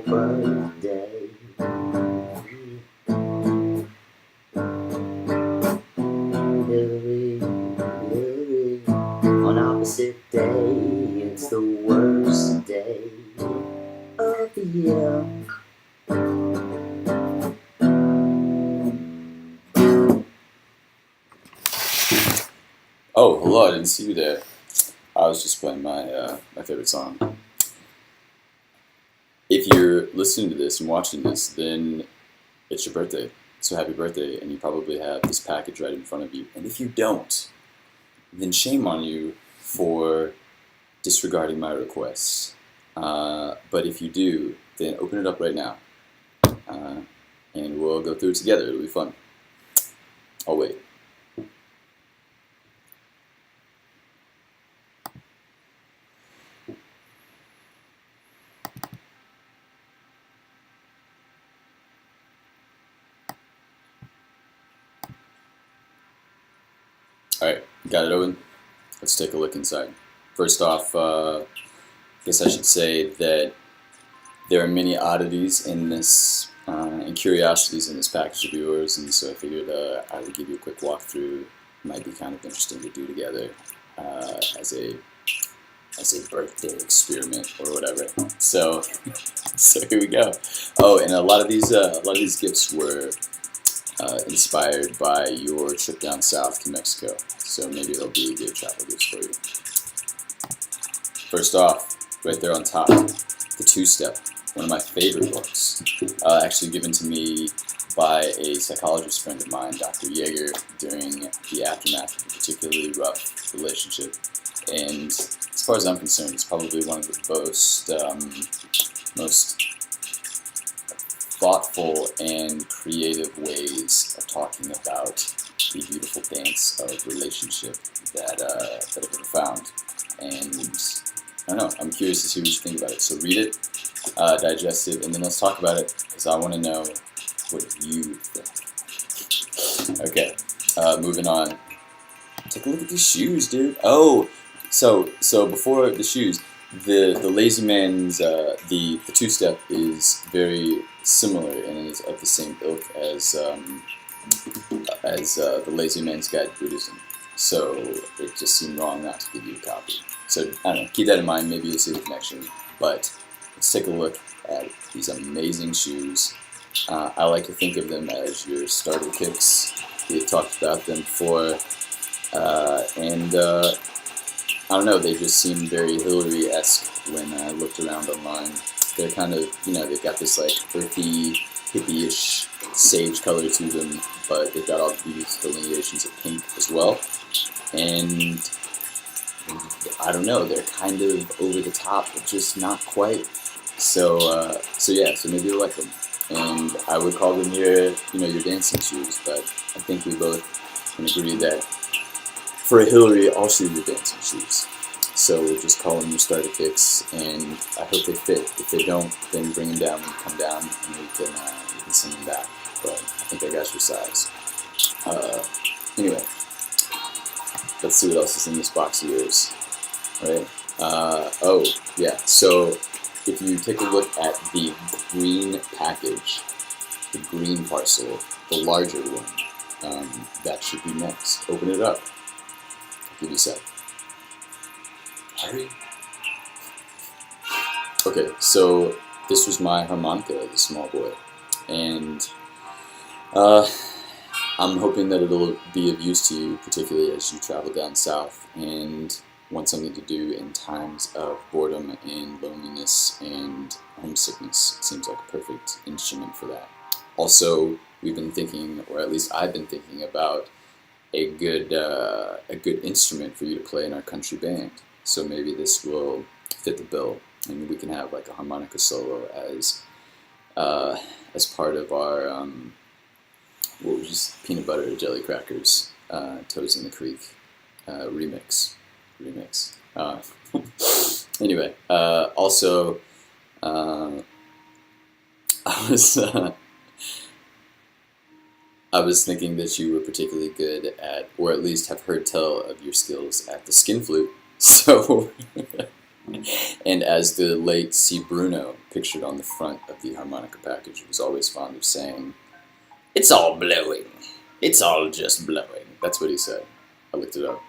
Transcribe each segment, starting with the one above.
birthday. Hillary, Hillary, on opposite day, it's the worst day of the year. Oh, hello, I didn't see you there. I was just playing my favorite song. If you're listening to this and watching this, then it's your birthday. So happy birthday, and you probably have this package right in front of you. And if you don't, then shame on you for disregarding my requests. But if you do, then open it up right now. And we'll go through it together. It'll be fun. I'll wait. Alright, got it open? Let's take a look inside. First off, I guess I should say that there are many oddities in this, and curiosities in this package of yours, and so I figured I would give you a quick walkthrough. Might be kind of interesting to do together as a birthday experiment or whatever. So here we go. Oh, and a lot of these gifts were inspired by your trip down south to Mexico. So maybe it'll be a good travel gift for you. First off, right there on top, The Two-Step, one of my favorite books, actually given to me by a psychologist friend of mine, Dr. Yeager, during the aftermath of a particularly rough relationship. And as far as I'm concerned, it's probably one of the most thoughtful and creative ways of talking about the beautiful dance of relationship that I've ever found. And I don't know, I'm curious to see what you think about it. So read it, digest it, and then let's talk about it, because I want to know what you think. Okay, moving on. Take a look at these shoes, dude. Oh, so before the shoes, the Lazy Man's the Two-Step is very similar and is of the same ilk as the Lazy Man's Guide to Buddhism. So it just seemed wrong not to give you a copy. So I don't know, keep that in mind. Maybe you'll see the connection. But let's take a look at these amazing shoes. I like to think of them as your starter kicks. We've talked about them before, and I don't know, they just seem very Hillary-esque when I looked around online. They're kind of, they've got this like earthy, hippie-ish sage color to them, but they've got all these delineations of pink as well. And I don't know, they're kind of over the top, but just not quite. So maybe you'll like them. And I would call them your dancing shoes, but I think we both can agree that for a Hillary, all shoes are dancing shoes. So we'll just call them your starter kicks, and I hope they fit. If they don't, then bring them down when you come down, and we can send them back. But I think I got your size. Anyway, let's see what else is in this box of yours. Right? Oh, yeah. So if you take a look at the green package, the green parcel, the larger one, that should be next. Open it up. I'll give you a sec. Hurry. Okay, so this was my harmonica as a small boy, and I'm hoping that it'll be of use to you, particularly as you travel down south and want something to do in times of boredom and loneliness and homesickness. It seems like a perfect instrument for that. Also, we've been thinking, or at least I've been thinking about a good instrument for you to play in our country band. So maybe this will fit the bill, and we can have like a harmonica solo as part of our what was just peanut butter and jelly crackers, Toes in the Creek remix. Anyway, also I was thinking that you were particularly good at, or at least have heard tell of your skills at the skin flute. So And as the late C. Bruno, pictured on the front of the harmonica package, was always fond of saying, "It's all blowing. It's all just blowing." That's what he said. I looked it up.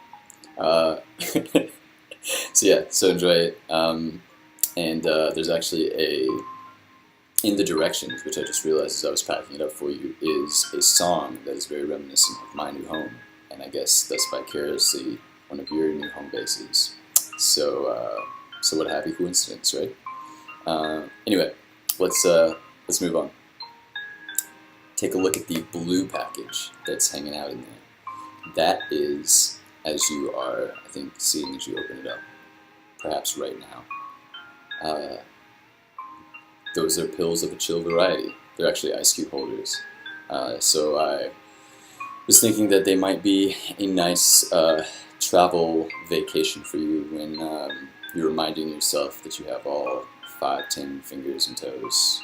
Uh, so yeah, so enjoy it. And there's actually in the directions, which I just realized as I was packing it up for you, is a song that is very reminiscent of my new home, and I guess thus vicariously one of your new home bases. So what a happy coincidence, right? Anyway, let's move on. Take a look at the blue package that's hanging out in there. That is, as you are, I think, seeing as you open it up, perhaps right now. Those are pills of a chill variety. They're actually ice cube holders. So I was thinking that they might be a nice travel vacation for you when you're reminding yourself that you have all 5, 10 fingers and toes.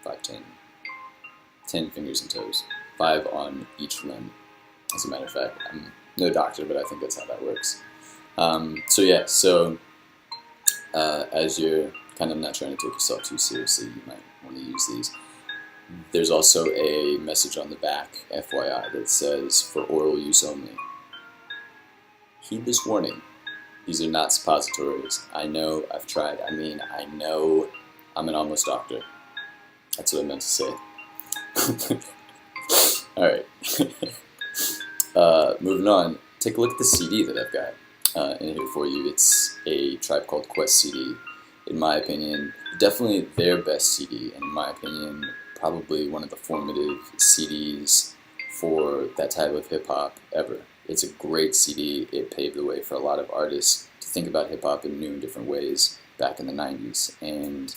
5, 10 fingers and toes. 5 on each limb. As a matter of fact, I'm no doctor, but I think that's how that works. So as you're kind of not trying to take yourself too seriously, you might want to use these. There's also a message on the back, FYI, that says, "For oral use only." Heed this warning. These are not suppositories. I know, I've tried. I know I'm an almost doctor. That's what I meant to say. Alright. Moving on. Take a look at the CD that I've got in here for you. It's a Tribe Called Quest CD. In my opinion, definitely their best CD, and in my opinion, probably one of the formative CDs for that type of hip-hop ever. It's a great CD. It paved the way for a lot of artists to think about hip-hop in new and different ways back in the 90s. And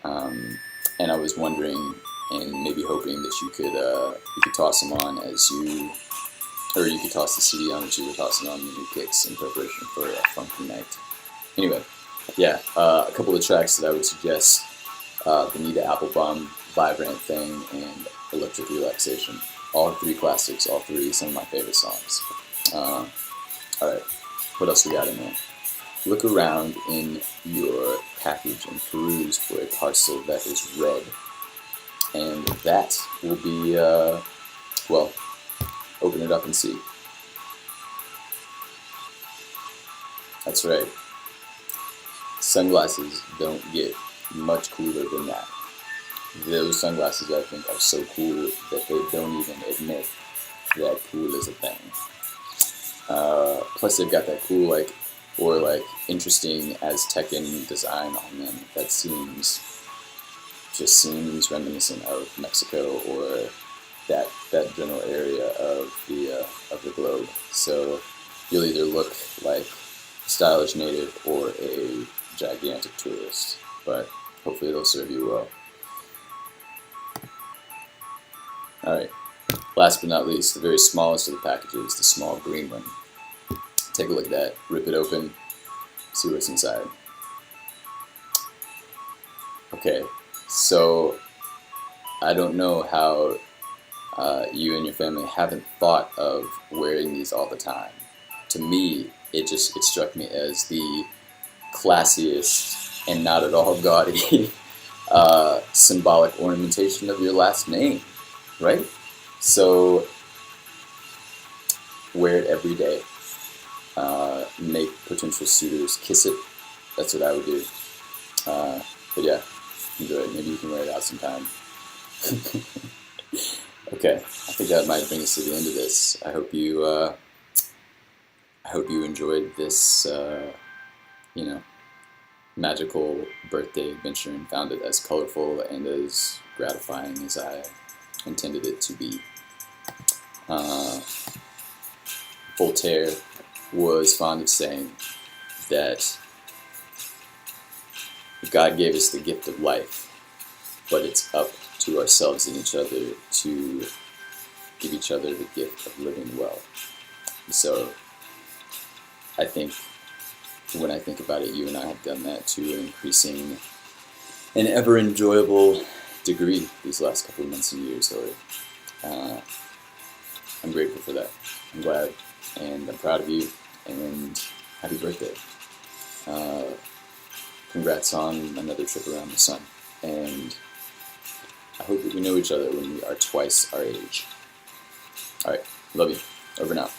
I was wondering and maybe hoping that you could toss them on or you could toss the CD on as you were tossing on the new kicks in preparation for a funky night. Anyway, yeah, a couple of tracks that I would suggest: Bonita Applebum, Vibrant Thing, and Electric Relaxation. All 3 classics, all 3 some of my favorite songs. Alright, what else we got in there? Look around in your package and peruse for a parcel that is red. And that will be, well, open it up and see. That's right. Sunglasses don't get much cooler than that. Those sunglasses, I think, are so cool that they don't even admit that cool is a thing. Plus, they've got that cool, interesting Aztecan design on them that just seems reminiscent of Mexico or that general area of the globe. So you'll either look like a stylish native or a gigantic tourist, but hopefully it'll serve you well. Alright, last but not least, the very smallest of the packages, the small green one. Take a look at that, rip it open, see what's inside. Okay, so I don't know how you and your family haven't thought of wearing these all the time. To me, it struck me as the classiest and not at all gaudy symbolic ornamentation of your last name, right? So wear it every day. Make potential suitors kiss it. That's what I would do. But yeah, enjoy it. Maybe you can wear it out sometime. Okay, I think that might bring us to the end of this. I hope you enjoyed this, magical birthday adventure and found it as colorful and as gratifying as I intended it to be. Voltaire was fond of saying that God gave us the gift of life, but it's up to ourselves and each other to give each other the gift of living well. So I think when I think about it, you and I have done that to an increasing and ever enjoyable degree these last couple of months and years, Hillary. I'm grateful for that. I'm glad and I'm proud of you, and happy birthday. congrats on another trip around the sun. And I hope that we know each other when we are twice our age. Alright, love you. Over now.